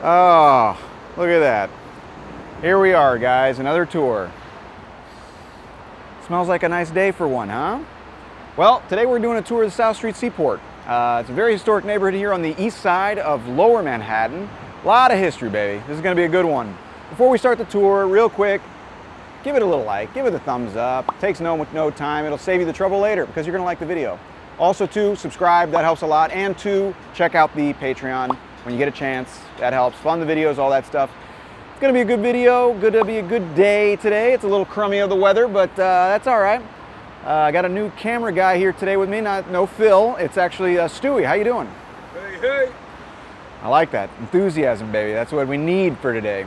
Oh, look at that. Here we are, guys, another tour. Smells like a nice day for one, huh? Well, today we're doing a tour of the South Street Seaport. It's a very historic neighborhood here on the east side of Lower Manhattan. A lot of history, baby. This is gonna be a good one. Before we start the tour, real quick, give it a little like, give it a thumbs up. It takes no time. It'll save you the trouble later because you're gonna like the video. Also, two, subscribe, that helps a lot. And two, check out the Patreon when you get a chance. That helps. Fund the videos, all that stuff. It's gonna be a good video, gonna be a good day today. It's a little crummy of the weather, but that's all right. I got a new camera guy here today with me, no Phil. It's actually Stewie. How you doing? Hey, hey. I like that. Enthusiasm, baby. That's what we need for today.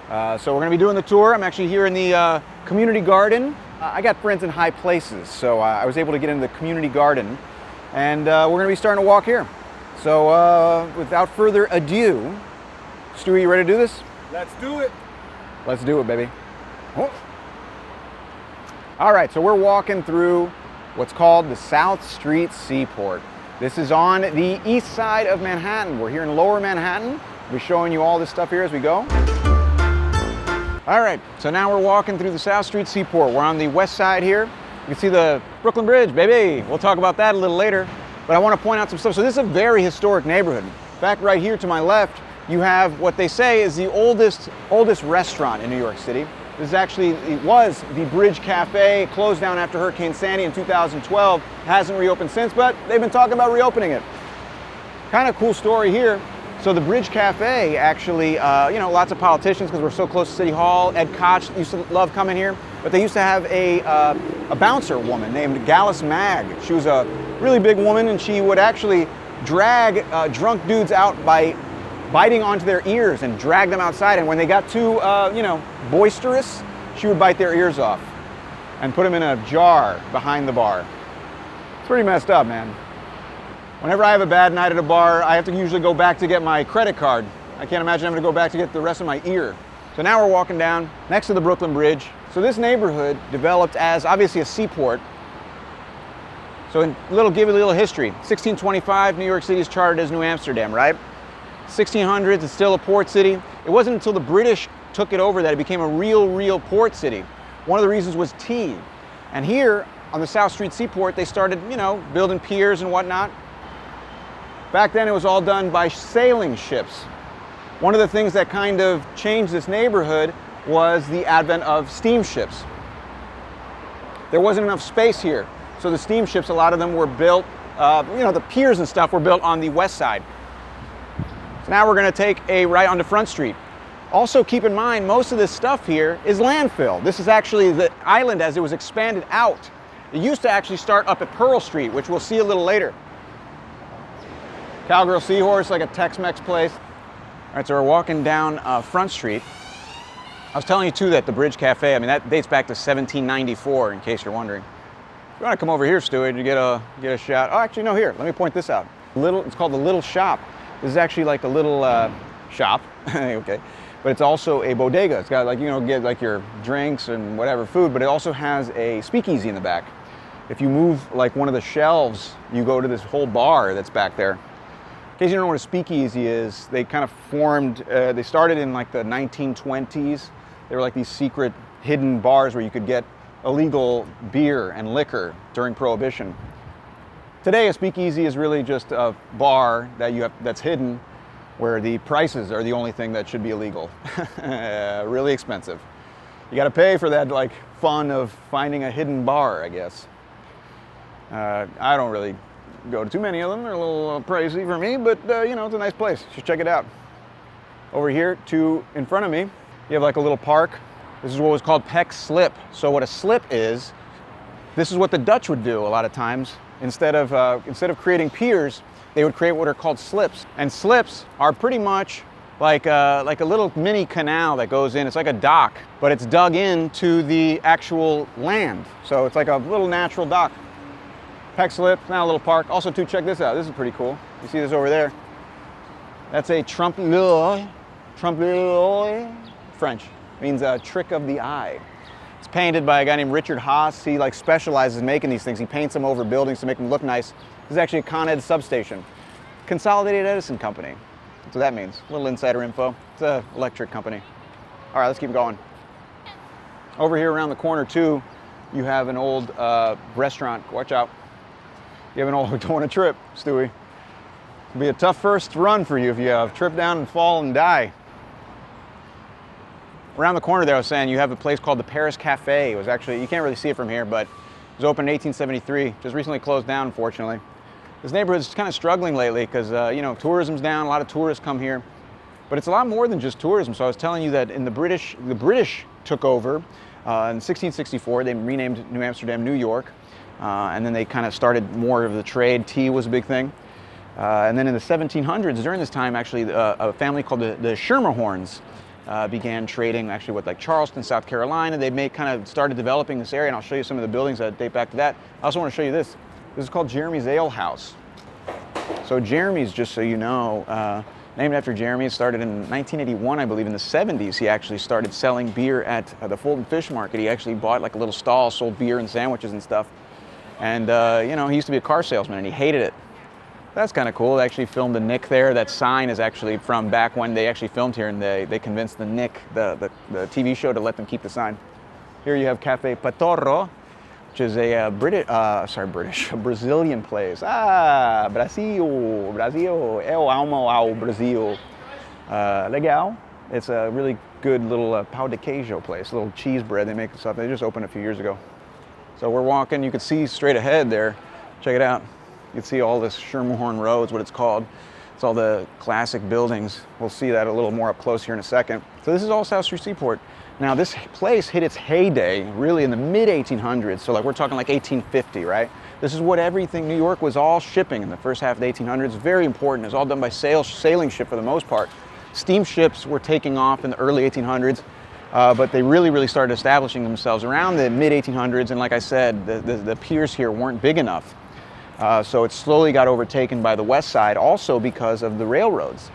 So we're gonna be doing the tour. I'm actually here in the community garden. I got friends in high places, so I was able to get into the community garden. And we're gonna be starting to walk here. So without further ado, Stewie, you ready to do this? Let's do it. Let's do it, baby. Oh. All right, so we're walking through what's called the South Street Seaport. This is on the east side of Manhattan. We're here in Lower Manhattan. We'll be showing you all this stuff here as we go. All right, so now we're walking through the South Street Seaport. We're on the west side here. You can see the Brooklyn Bridge, baby. We'll talk about that a little later. But I want to point out some stuff. So this is a very historic neighborhood. In fact, right here to my left, you have what they say is the oldest restaurant in New York City. This is actually, it was the Bridge Cafe. It closed down after Hurricane Sandy in 2012. Hasn't reopened since, but they've been talking about reopening it. Kind of cool story here. So the Bridge Cafe actually, lots of politicians, because we're so close to City Hall. Ed Koch used to love coming here, but they used to have a bouncer woman named Gallus Mag. She was a really big woman, and she would actually drag drunk dudes out by biting onto their ears and drag them outside. And when they got too, boisterous, she would bite their ears off and put them in a jar behind the bar. It's pretty messed up, man. Whenever I have a bad night at a bar, I have to usually go back to get my credit card. I can't imagine having to go back to get the rest of my ear. So now we're walking down next to the Brooklyn Bridge. So this neighborhood developed as obviously a seaport. So give you a little history. 1625, New York City is chartered as New Amsterdam, right? 1600s, it's still a port city. It wasn't until the British took it over that it became a real port city. One of the reasons was tea. And here on the South Street Seaport, they started, building piers and whatnot. Back then it was all done by sailing ships. One of the things that kind of changed this neighborhood was the advent of steamships. There wasn't enough space here. So the steamships, a lot of them were built, the piers and stuff were built on the west side. So now we're gonna take a right onto Front Street. Also keep in mind, most of this stuff here is landfill. This is actually the island as it was expanded out. It used to actually start up at Pearl Street, which we'll see a little later. Cowgirl Seahorse, like a Tex-Mex place. All right, so we're walking down Front Street. I was telling you too that the Bridge Cafe, that dates back to 1794, in case you're wondering. If you wanna come over here, Stewie, to get a shot. Oh, actually, no, here, let me point this out. It's called the Little Shop. This is actually like a little shop, okay, but it's also a bodega. It's got get like your drinks and whatever food, but it also has a speakeasy in the back. If you move like one of the shelves, you go to this whole bar that's back there. In case you don't know what a speakeasy is, they kind of formed, they started in like the 1920s. They were like these secret hidden bars where you could get illegal beer and liquor during Prohibition. Today, a speakeasy is really just a bar that's hidden, where the prices are the only thing that should be illegal. Really expensive. You got to pay for that fun of finding a hidden bar, I guess. I don't really go to too many of them. They're a little pricey for me, but it's a nice place. Just check it out. Over here, in front of me, you have like a little park. This is what was called Peck's Slip. So what a slip is, this is what the Dutch would do a lot of times. Instead of creating piers, they would create what are called slips. And slips are pretty much like a little mini canal that goes in. It's like a dock, but it's dug into the actual land. So it's like a little natural dock. Peck Slip, now a little park. Also, too, check this out. This is pretty cool. You see this over there? That's a trompe-l'oeil. Trompe-l'oeil, French. It means a trick of the eye. It's painted by a guy named Richard Haas. He specializes in making these things. He paints them over buildings to make them look nice. This is actually a Con Ed substation. Consolidated Edison Company. That's what that means. A little insider info. It's an electric company. All right, let's keep going. Over here around the corner too, you have an old restaurant. Watch out. You have an old, don't want to trip, Stewie. It'll be a tough first run for you if you trip down and fall and die. Around the corner there, I was saying, you have a place called the Paris Cafe. It was actually, you can't really see it from here, but it was opened in 1873. Just recently closed down, unfortunately. This neighborhood's kind of struggling lately because, you know, tourism's down. A lot of tourists come here. But it's a lot more than just tourism. So I was telling you that in the British took over in 1664. They renamed New Amsterdam, New York. And then they kind of started more of the trade. Tea was a big thing. And then in the 1700s, during this time, actually, a family called the Schermerhorns began trading actually with like Charleston, South Carolina. They kind of started developing this area, and I'll show you some of the buildings that date back to that. I also want to show you this. This is called Jeremy's Ale House. So Jeremy's, just so you know, named after Jeremy. It started in 1981, I believe. In the 70s, he actually started selling beer at the Fulton Fish Market. He actually bought like a little stall, sold beer and sandwiches and stuff. And, you know, he used to be a car salesman, and he hated it. That's kind of cool. They actually filmed the Nick there. That sign is actually from back when they actually filmed here, and they convinced the Nick, the TV show, to let them keep the sign. Here you have Cafe Patorro, which is a Brazilian place. Brasil, eu amo ao Brasil. Legal. It's a really good little pão de queijo place, a little cheese bread they make and stuff. They just opened a few years ago. So we're walking, you can see straight ahead there. Check it out. You can see all this Schermerhorn Road is what it's called. It's all the classic buildings. We'll see that a little more up close here in a second. So this is all South Street Seaport. Now this place hit its heyday really in the mid-1800s. So like we're talking like 1850, right? This is what everything New York was all shipping in the first half of the 1800s. Very important. It was all done by sailing ship for the most part. Steamships were taking off in the early 1800s. But they really started establishing themselves around the mid-1800s. And like I said, the piers here weren't big enough. So it slowly got overtaken by the west side, also because of the railroads.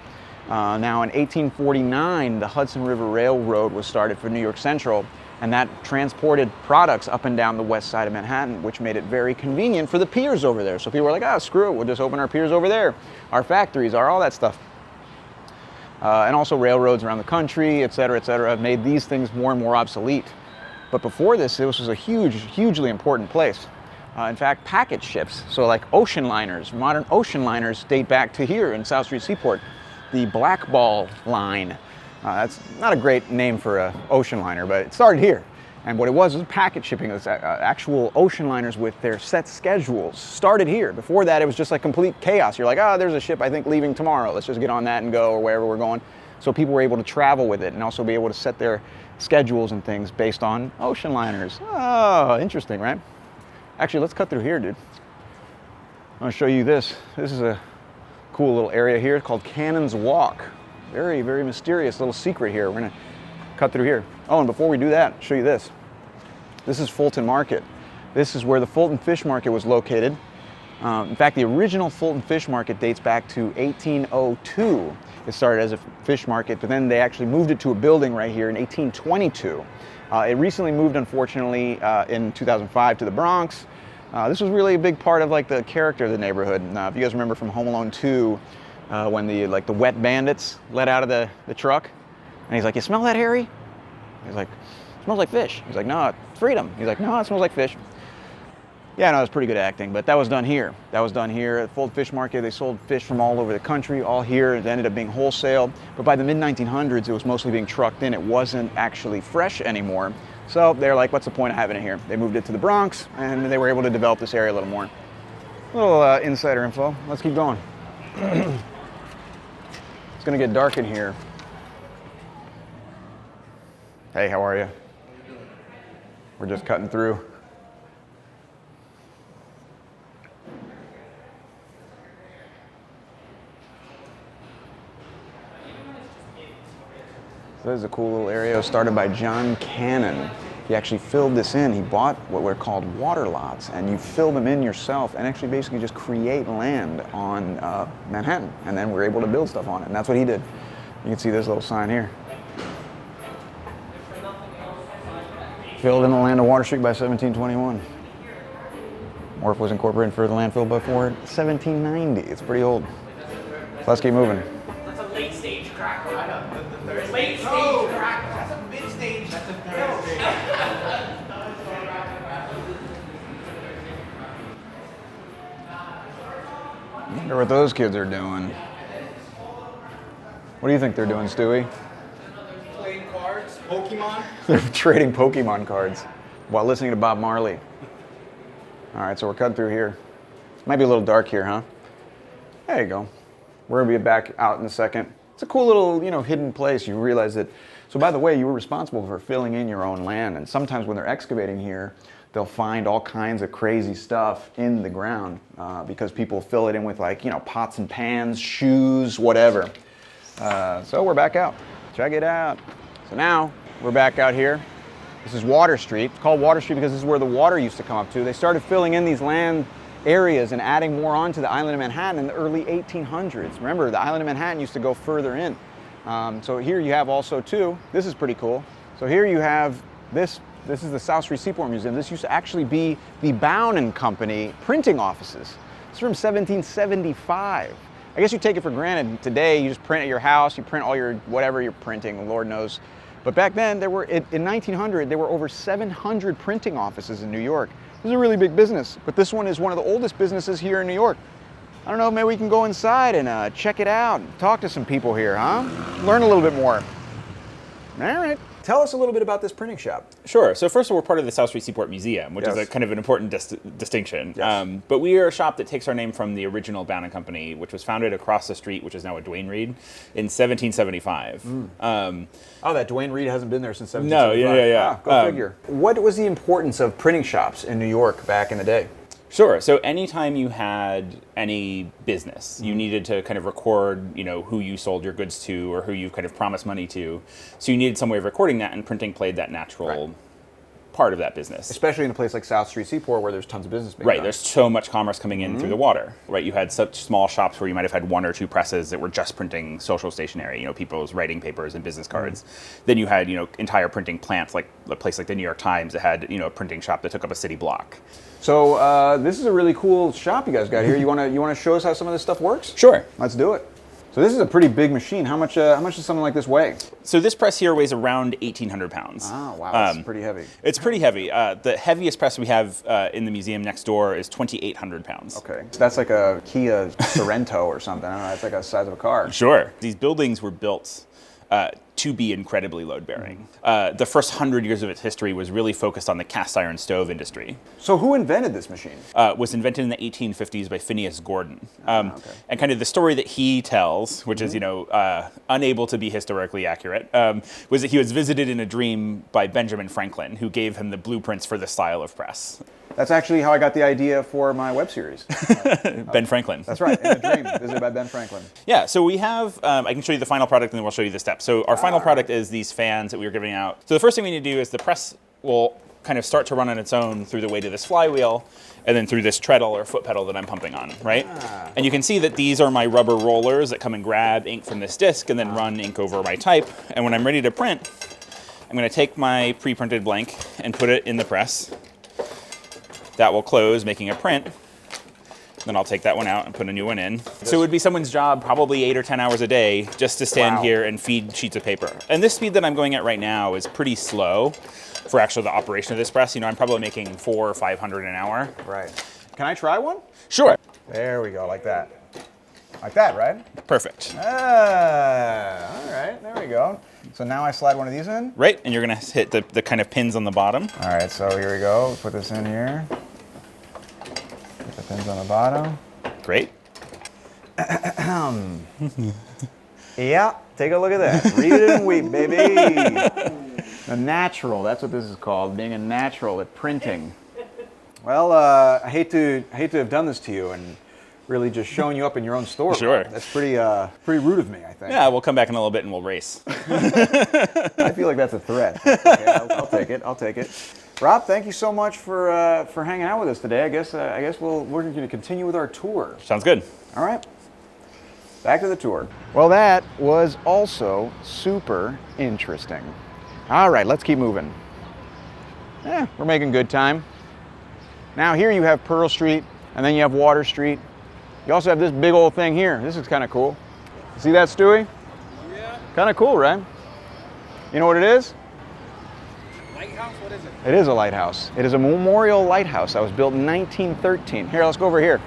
Now in 1849, the Hudson River Railroad was started for New York Central, and that transported products up and down the west side of Manhattan, which made it very convenient for the piers over there. So people were like, screw it, we'll just open our piers over there. Our factories, all that stuff. And also railroads around the country, et cetera, have made these things more and more obsolete. But before this was a hugely important place. In fact, package ships, so like ocean liners, modern ocean liners date back to here in South Street Seaport. The Blackball Line. That's not a great name for an ocean liner, but it started here. And what it was packet shipping. It was actual ocean liners with their set schedules. Started here. Before that, it was just like complete chaos. You're like, there's a ship, I think, leaving tomorrow. Let's just get on that and go, or wherever we're going. So people were able to travel with it and also be able to set their schedules and things based on ocean liners. Oh, interesting, right? Actually, let's cut through here, dude. I'm gonna show you this. This is a cool little area here called Cannon's Walk. Very mysterious little secret here. We're gonna cut through here. Oh, and before we do that, I'll show you this. This is Fulton Market. This is where the Fulton Fish Market was located. In fact, the original Fulton Fish Market dates back to 1802. It started as a fish market, but then they actually moved it to a building right here in 1822. It recently moved, unfortunately, in 2005 to the Bronx. This was really a big part of like the character of the neighborhood. If you guys remember from Home Alone 2, when the wet bandits let out of the truck, and he's like, "You smell that, Harry?" He's like, "It smells like fish." He's like, "No, it's freedom." He's like, "No, it smells like fish." Yeah, no, it was pretty good acting, but that was done here. That was done here at Fulton Fish Market. They sold fish from all over the country, all here. It ended up being wholesale. But by the mid-1900s, it was mostly being trucked in. It wasn't actually fresh anymore. So they're like, what's the point of having it here? They moved it to the Bronx, and they were able to develop this area a little more. A little insider info. Let's keep going. It's gonna get dark in here. Hey, how are you? We're just cutting through. So this is a cool little area. It was started by John Cannon. He actually filled this in. He bought what were called water lots, and you fill them in yourself and actually basically just create land on Manhattan. And then we're able to build stuff on it. And that's what he did. You can see this little sign here. Filled in the land of Water Street by 1721. Wharf was incorporated for the landfill before 1790. It's pretty old. So let's keep moving. That's a late crackle. I know. The third late stage crackle. That's a mid stage. That's a third stage. I wonder what those kids are doing. What do you think they're doing, Stewie? Playing cards, Pokemon. They're trading Pokemon cards while listening to Bob Marley. All right, so we're cutting through here. Might be a little dark here, huh? There you go. We're gonna be back out in a second. It's a cool little, hidden place. You realize that. So by the way, you were responsible for filling in your own land, and sometimes when they're excavating here, they'll find all kinds of crazy stuff in the ground because people fill it in with pots and pans, shoes, whatever. So we're back out. Check it out. So now we're back out here. This is Water Street. It's called Water Street because this is where the water used to come up to. They started filling in these land areas and adding more onto the island of Manhattan in the early 1800s. Remember, the island of Manhattan used to go further in. So here you have also too, this is pretty cool. So here you have this is the South Street Seaport Museum. This used to actually be the Bowne Company printing offices. It's from 1775. I guess you take it for granted today, you just print at your house, you print all your, whatever you're printing, Lord knows. But back then, in 1900, there were over 700 printing offices in New York. This is a really big business, but this one is one of the oldest businesses here in New York. I don't know, maybe we can go inside and check it out, talk to some people here, huh? Learn a little bit more. All right. Tell us a little bit about this printing shop. Sure. So first of all, we're part of the South Street Seaport Museum, which is a kind of an important distinction. Yes. But we are a shop that takes our name from the original Bowne Company, which was founded across the street, which is now a Duane Reade, in 1775. That Duane Reade hasn't been there since 1775. No, yeah. Go figure. What was the importance of printing shops in New York back in the day? Sure. So anytime you had any business, you needed to kind of record, who you sold your goods to or who you kind of promised money to. So you needed some way of recording that, and printing played that natural part of that business. Especially in a place like South Street Seaport where there's tons of business being done. There's so much commerce coming in through the water. You had such small shops where you might have had one or two presses that were just printing social stationery, people's writing papers and business cards. Then you had, entire printing plants, like a place like the New York Times that had, a printing shop that took up a city block. So this is a really cool shop you guys got here. You wanna show us how some of this stuff works? Sure. Let's do it. So this is a pretty big machine. How much does something like this weigh? So this press here weighs around 1,800 pounds. Oh, wow, that's pretty heavy. It's pretty heavy. The heaviest press we have in the museum next door is 2,800 pounds. Okay, so that's like a Kia Sorento or something. I don't know, it's like the size of a car. Sure. These buildings were built to be incredibly load-bearing. The first 100 years of its history was really focused on the cast iron stove industry. So who invented this machine? Was invented in the 1850s by Phineas Gordon. And kind of the story that he tells, which is, unable to be historically accurate, was that he was visited in a dream by Benjamin Franklin, who gave him the blueprints for this style of press. That's actually how I got the idea for my web series. Ben Franklin. That's right, in a dream, visited by Ben Franklin. Yeah, so we have, I can show you the final product and then we'll show you the steps. So our final product is these fans that we were giving out. So the first thing we need to do is the press will kind of start to run on its own through the weight of this flywheel and then through this treadle or foot pedal that I'm pumping on, right? And you can see that these are my rubber rollers that come and grab ink from this disc and then run ink over my type. And when I'm ready to print, I'm gonna take my pre-printed blank and put it in the press. That will close, making a print. Then I'll take that one out and put a new one in. So it would be someone's job, probably 8 or 10 hours a day, just to stand here and feed sheets of paper. And this speed that I'm going at right now is pretty slow for actually the operation of this press. I'm probably making 400 or 500 an hour. Right. Can I try one? Sure. There we go, like that. Like that, right? Perfect. All right, there we go. So now I slide one of these in? Right, and you're gonna hit the kind of pins on the bottom. All right, so here we go. Put this in here. Put the pins on the bottom. Great. Yeah, take a look at that. Read it and weep, baby. A natural, that's what this is called, being a natural at printing. Well, I hate to have done this to you and really just showing you up in your own store. Sure. That's pretty rude of me, I think. Yeah, we'll come back in a little bit and we'll race. I feel like that's a threat. Okay, I'll take it. I'll take it. Rob, thank you so much for hanging out with us today. I guess we're going to continue with our tour. Sounds good. All right. Back to the tour. Well, that was also super interesting. All right, let's keep moving. We're making good time. Now here you have Pearl Street, and then you have Water Street. You also have this big old thing here. This is kind of cool. See that, Stewie? Yeah. Kind of cool, right? You know what it is? Lighthouse? What is it? It is a lighthouse. It is a memorial lighthouse that was built in 1913. Here, let's go over here.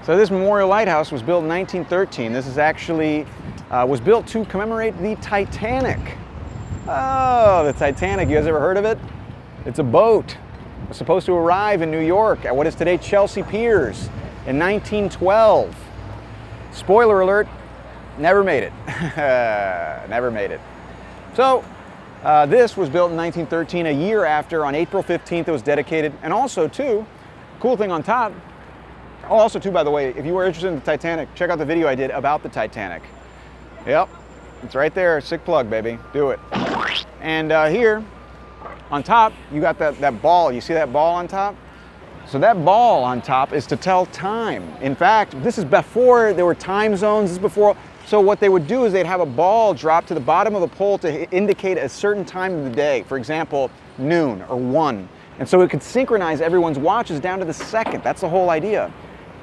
So this memorial lighthouse was built in 1913. This is actually, was built to commemorate the Titanic. Oh, the Titanic, you guys ever heard of it? It's a boat. It was supposed to arrive in New York at what is today Chelsea Piers in 1912. Spoiler alert, never made it. Never made it. So, this was built in 1913, a year after, on April 15th it was dedicated. And also too, cool thing on top, oh, also too, by the way, if you were interested in the Titanic, check out the video I did about the Titanic. Yep, it's right there, sick plug, baby, do it. And here, on top, you got that ball. You see that ball on top? So that ball on top is to tell time. In fact, this is before there were time zones, this is before, so what they would do is they'd have a ball drop to the bottom of the pole to indicate a certain time of the day. For example, noon or 1. And so it could synchronize everyone's watches down to the second. That's the whole idea.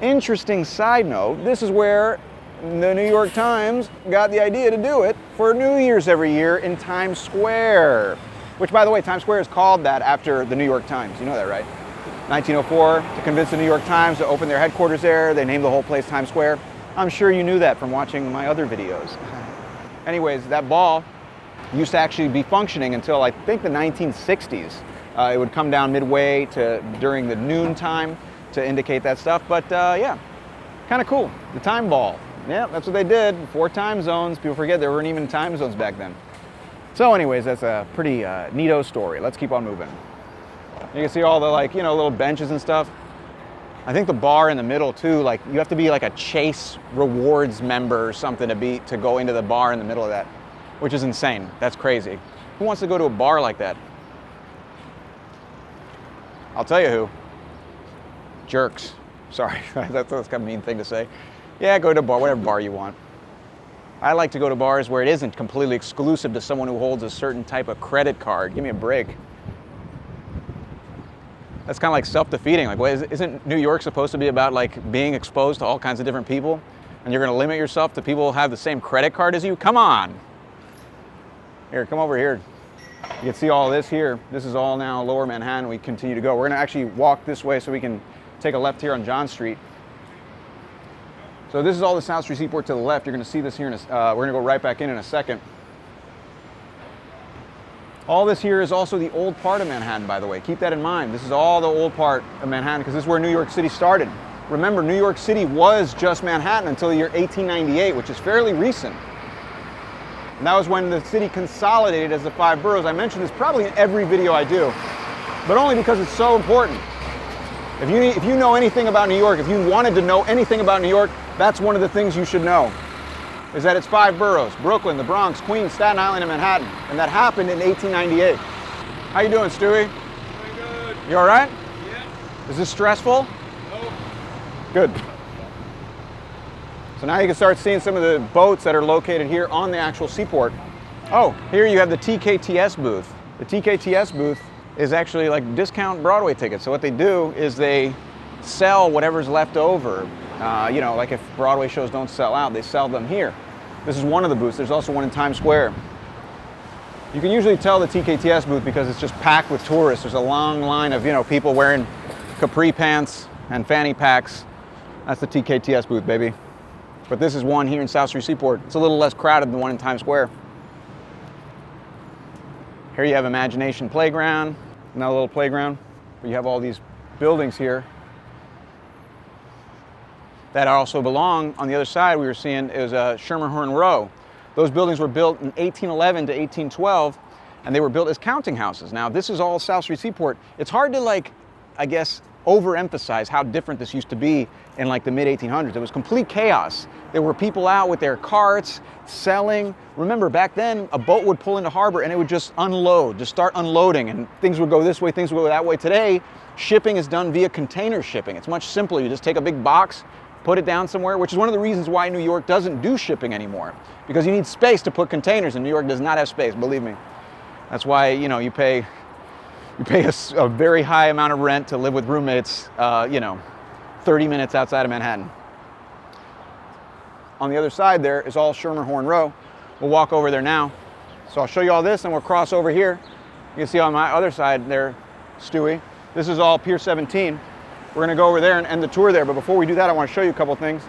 Interesting side note, this is where the New York Times got the idea to do it for New Year's every year in Times Square. Which, by the way, Times Square is called that after the New York Times. You know that, right? 1904, to convince the New York Times to open their headquarters there, they named the whole place Times Square. I'm sure you knew that from watching my other videos. Anyways, that ball used to actually be functioning until I think the 1960s. It would come down midway to during the noon time to indicate that stuff, but yeah, kind of cool. The time ball. Yeah, that's what they did. 4 time zones. People forget there weren't even time zones back then. So anyways, that's a pretty neato story. Let's keep on moving. You can see all the little benches and stuff. I think the bar in the middle too, like you have to be like a Chase Rewards member or something to go into the bar in the middle of that, which is insane. That's crazy. Who wants to go to a bar like that? I'll tell you who. Jerks. Sorry, that's kind of a mean thing to say. Yeah, go to a bar, whatever bar you want. I like to go to bars where it isn't completely exclusive to someone who holds a certain type of credit card. Give me a break. That's kind of like self-defeating. Like, isn't New York supposed to be about like being exposed to all kinds of different people? And you're going to limit yourself to people who have the same credit card as you? Come on. Here, come over here. You can see all this here. This is all now Lower Manhattan. We continue to go. We're going to actually walk this way so we can take a left here on John Street. So this is all the South Street Seaport to the left. You're going to see this here. We're going to go right back in a second. All this here is also the old part of Manhattan, by the way. Keep that in mind. This is all the old part of Manhattan because this is where New York City started. Remember, New York City was just Manhattan until the year 1898, which is fairly recent. And that was when the city consolidated as the 5 boroughs. I mention this probably in every video I do, but only because it's so important. If you know anything about New York, if you wanted to know anything about New York, that's one of the things you should know, is that it's 5 boroughs: Brooklyn, the Bronx, Queens, Staten Island, and Manhattan. And that happened in 1898. How you doing, Stewie? Doing good. You all right? Yeah. Is this stressful? No. Good. So now you can start seeing some of the boats that are located here on the actual seaport. Oh, here you have the TKTS booth. The TKTS booth is actually like discount Broadway tickets. So what they do is they sell whatever's left over. Like if Broadway shows don't sell out, they sell them here. This is one of the booths. There's also one in Times Square. You can usually tell the TKTS booth because it's just packed with tourists. There's a long line of, people wearing capri pants and fanny packs. That's the TKTS booth, baby. But this is one here in South Street Seaport. It's a little less crowded than the one in Times Square. Here you have Imagination Playground, another little playground, where you have all these buildings here that also belong on the other side. We were seeing is Schermerhorn Row. Those buildings were built in 1811 to 1812, and they were built as counting houses. Now, this is all South Street Seaport. It's hard to overemphasize how different this used to be in the mid-1800s. It was complete chaos. There were people out with their carts selling. Remember, back then, a boat would pull into harbor and it would just unload, just start unloading, and things would go this way, things would go that way. Today, shipping is done via container shipping. It's much simpler. You just take a big box, put it down somewhere, which is one of the reasons why New York doesn't do shipping anymore, because you need space to put containers, and New York does not have space, believe me. That's why, you pay a very high amount of rent to live with roommates, 30 minutes outside of Manhattan. on the other side there is all Schermerhorn Row. We'll walk over there now. So I'll show you all this and we'll cross over here. You can see on my other side there, Stewie, this is all Pier 17. We're gonna go over there and end the tour there, but before we do that, I wanna show you a couple things.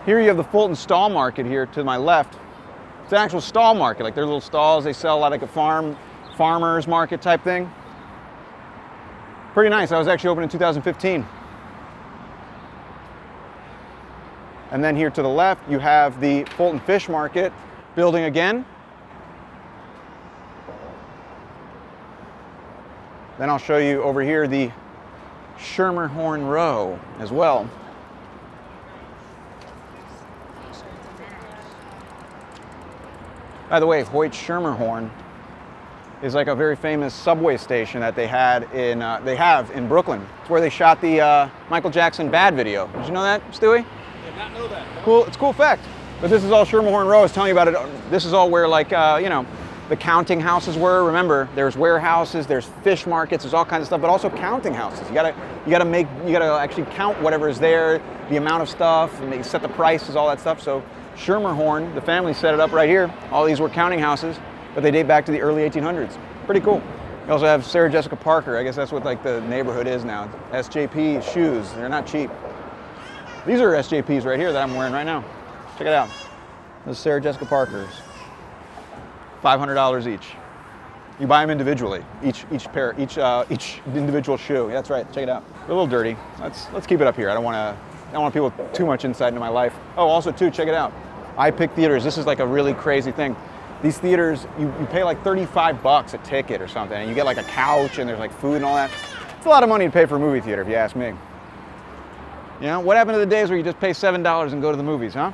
Here you have the Fulton stall market here to my left. It's an actual stall market, like they're little stalls. They sell a lot like a farmer's market type thing. Pretty nice. I was actually open in 2015. And then here to the left, you have the Fulton Fish Market building again. Then I'll show you over here the Schermerhorn Row as well. By the way, Hoyt Schermerhorn is like a very famous subway station that they have in Brooklyn. It's where they shot the Michael Jackson Bad video. Did you know that, Stewie? Did not know that. No. Cool. It's a cool fact. But this is all Schermerhorn Row. I was telling you about it. This is all where, like, you know, the counting houses were. Remember, there's warehouses, there's fish markets, there's all kinds of stuff, but also counting houses. You gotta actually count whatever is there, the amount of stuff, and they set the prices, all that stuff. So Schermerhorn, the family set it up right here. All these were counting houses, but they date back to the early 1800s. Pretty cool. You also have Sarah Jessica Parker. I guess that's what like the neighborhood is now. SJP shoes. They're not cheap. These are SJPs right here that I'm wearing right now. Check it out. Those Sarah Jessica Parkers. $500 each. You buy them individually, each pair, each individual shoe. Yeah, that's right. Check it out. They're a little dirty. Let's keep it up here. I don't want people with too much insight into my life. Oh, also too, check it out. I pick theaters. This is like a really crazy thing. These theaters, you pay like $35 a ticket or something, and you get like a couch and there's like food and all that. It's a lot of money to pay for a movie theater, if you ask me. You know, what happened to the days where you just pay $7 and go to the movies, huh?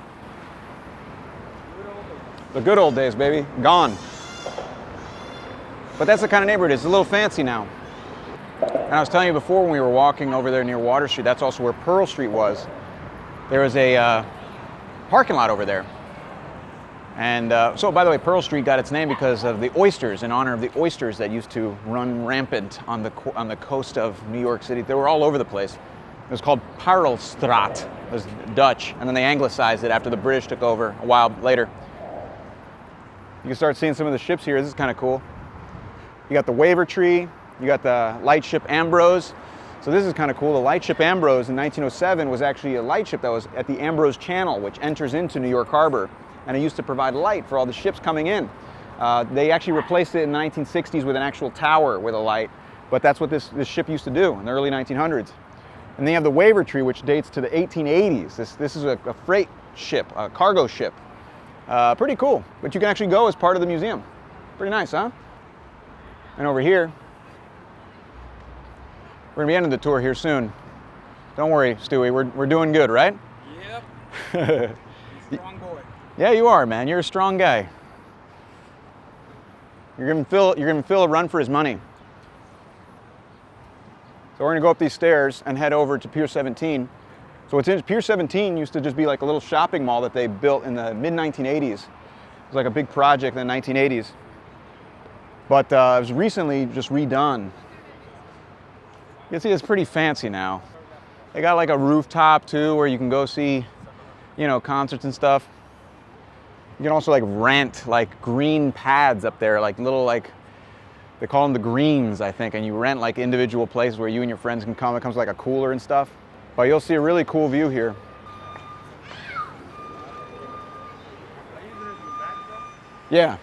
The good old days, baby. Gone. But that's the kind of neighborhood it is. It's a little fancy now. And I was telling you before when we were walking over there near Water Street, that's also where Pearl Street was. There was a parking lot over there. And so, by the way, Pearl Street got its name because of the oysters, in honor of the oysters that used to run rampant on the coast of New York City. They were all over the place. It was called Parelstraat. It was Dutch, and then they anglicized it after the British took over a while later. You can start seeing some of the ships here. This is kind of cool. You got the Waver Tree. You got the lightship Ambrose. So this is kind of cool. The lightship Ambrose in 1907 was actually a lightship that was at the Ambrose Channel, which enters into New York Harbor. And it used to provide light for all the ships coming in. They actually replaced it in the 1960s with an actual tower with a light. But that's what this ship used to do in the early 1900s. And then you have the Waver Tree, which dates to the 1880s. This is a freight ship, a cargo ship. Pretty cool, but you can actually go as part of the museum. Pretty nice, huh? And over here, we're gonna be ending the tour here soon. Don't worry, Stewie, we're doing good, right? Yep. Strong boy. Yeah, you are, man. You're a strong guy. You're giving Phil a run for his money. So we're gonna go up these stairs and head over to Pier 17. So Pier 17 used to just be like a little shopping mall that they built in the mid-1980s. It was like a big project in the 1980s. But it was recently just redone. You can see it's pretty fancy now. They got like a rooftop too where you can go see, you know, concerts and stuff. You can also like rent like green pads up there, like little like, they call them the greens, I think, and you rent like individual places where you and your friends can come. It comes with like a cooler and stuff. But you'll see a really cool view here. Yeah.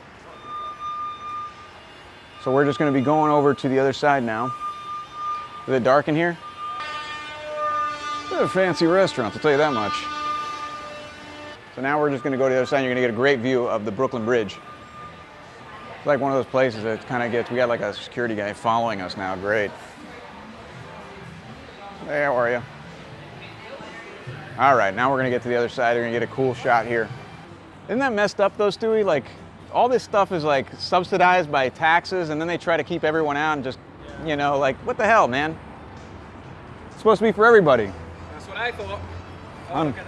So we're just going to be going over to the other side now. Is it dark in here? They're fancy restaurants, I'll tell you that much. So now we're just going to go to the other side and you're going to get a great view of the Brooklyn Bridge. It's like one of those places that kind of gets, we got like a security guy following us now, great. Hey, how are you? All right, now we're gonna get to the other side. We're gonna get a cool shot here. Isn't that messed up though, Stewie? Like, all this stuff is like subsidized by taxes and then they try to keep everyone out and just, you know, like, what the hell, man? It's supposed to be for everybody. That's what I thought. Oh, look at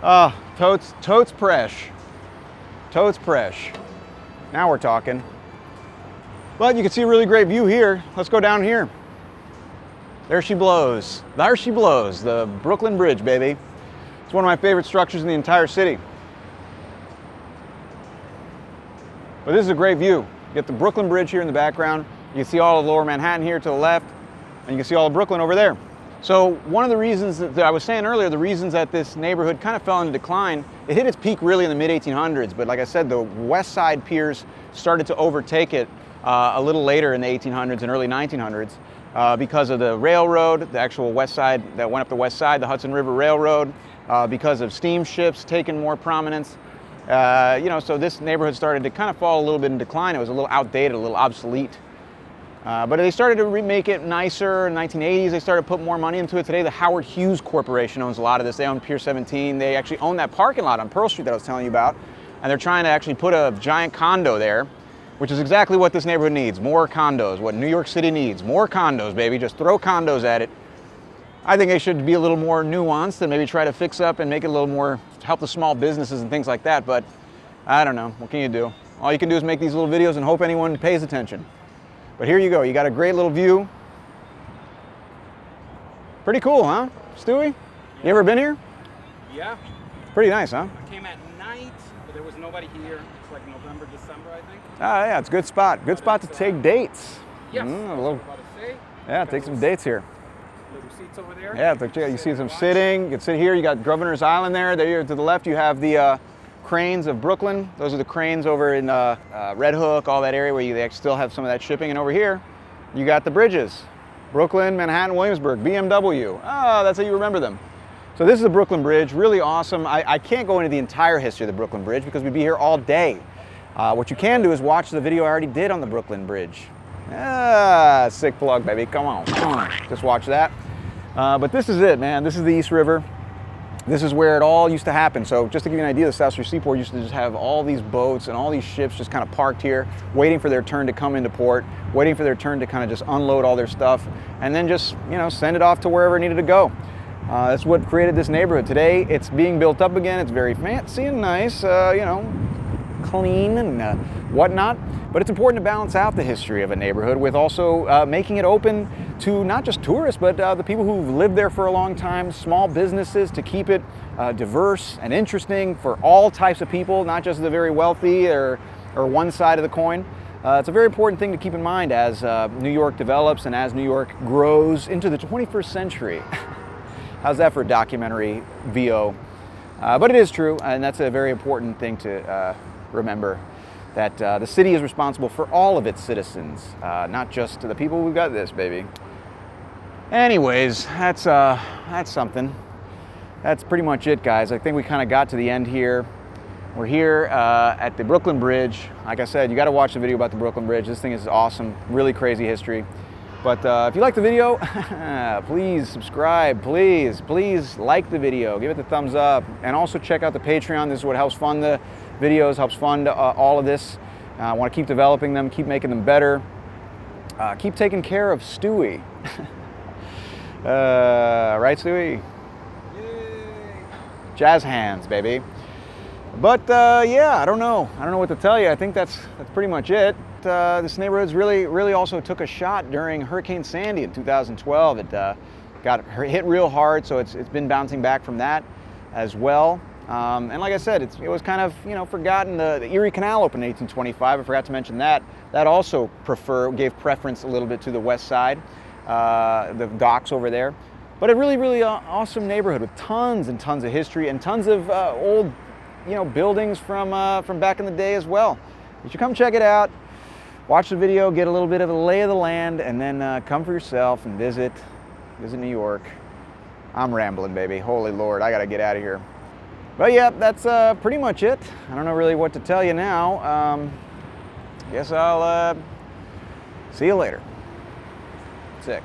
that. Whoa. Totes fresh. Totes fresh. Now we're talking. But you can see a really great view here. Let's go down here. There she blows. There she blows. The Brooklyn Bridge, baby. It's one of my favorite structures in the entire city. But this is a great view. You get the Brooklyn Bridge here in the background. You can see all of Lower Manhattan here to the left, and you can see all of Brooklyn over there. So one of the reasons that I was saying earlier, the reasons that this neighborhood kind of fell into decline, it hit its peak really in the mid-1800s, but like I said, the west side piers started to overtake it a little later in the 1800s and early 1900s because of the railroad, the actual west side that went up the west side, the Hudson River Railroad, because of steamships taking more prominence. So this neighborhood started to kind of fall a little bit in decline. It was a little outdated, a little obsolete. But they started to remake it nicer in the 1980s. They started to put more money into it. Today, the Howard Hughes Corporation owns a lot of this. They own Pier 17. They actually own that parking lot on Pearl Street that I was telling you about. And they're trying to actually put a giant condo there, which is exactly what this neighborhood needs. More condos, what New York City needs. More condos, baby. Just throw condos at it. I think they should be a little more nuanced and maybe try to fix up and make it a little more, help the small businesses and things like that. But I don't know. What can you do? All you can do is make these little videos and hope anyone pays attention. But here you go. You got a great little view. Pretty cool, huh, Stewie? You ever been here? Yeah. Pretty nice, huh? I came at night, but there was nobody here. It's like November, December, I think. Ah, yeah, it's a good spot. Good spot to take dates. Yes. Yeah, take some dates here. Little seats over there. Yeah, you see them sitting. You can sit here. You got Governor's Island there. There to the left, you have the cranes of Brooklyn. Those are the cranes over in Red Hook, all that area where they still have some of that shipping. And over here, you got the bridges. Brooklyn, Manhattan, Williamsburg, BMW. Oh, that's how you remember them. So this is the Brooklyn Bridge, really awesome. I can't go into the entire history of the Brooklyn Bridge because we'd be here all day. What you can do is watch the video I already did on the Brooklyn Bridge. Ah, sick plug, baby, come on. Just watch that. But this is it, man. This is the East River. This is where it all used to happen. So just to give you an idea, the South Street Seaport used to just have all these boats and all these ships just kind of parked here, waiting for their turn to come into port, waiting for their turn to kind of just unload all their stuff, and then just, send it off to wherever it needed to go. That's what created this neighborhood. Today, it's being built up again. It's very fancy and nice, clean and whatnot. But it's important to balance out the history of a neighborhood with also making it open to not just tourists, but the people who've lived there for a long time, small businesses, to keep it diverse and interesting for all types of people, not just the very wealthy or one side of the coin. It's a very important thing to keep in mind as New York develops and as New York grows into the 21st century. How's that for a documentary VO? But it is true, and that's a very important thing to remember, that the city is responsible for all of its citizens, not just to the people who got this, baby. Anyways, that's something. That's pretty much it, guys. I think we kind of got to the end here. We're here at the Brooklyn Bridge. Like I said, you got to watch the video about the Brooklyn Bridge. This thing is awesome, really crazy history. But if you like the video, please subscribe, please like the video, give it the thumbs up, and also check out the Patreon. This is what helps fund the videos, helps fund all of this. I want to keep developing them, keep making them better, keep taking care of Stewie. Right, Stewie? Yay. Jazz hands, baby. But yeah, I don't know what to tell you. I think that's pretty much it. This neighborhood's really also took a shot during Hurricane Sandy in 2012. It got hit real hard, so it's been bouncing back from that as well. And like I said, it was kind of forgotten. The Erie Canal opened in 1825. I forgot to mention that. That also gave preference a little bit to the west side, the docks over there. But a really awesome neighborhood with tons and tons of history and tons of old buildings from back in the day as well. You should come check it out. Watch the video, get a little bit of a lay of the land, and then come for yourself and visit New York. I'm rambling, baby. Holy Lord, I gotta get out of here. But yeah, that's pretty much it. I don't know really what to tell you now. Guess I'll see you later. Sick.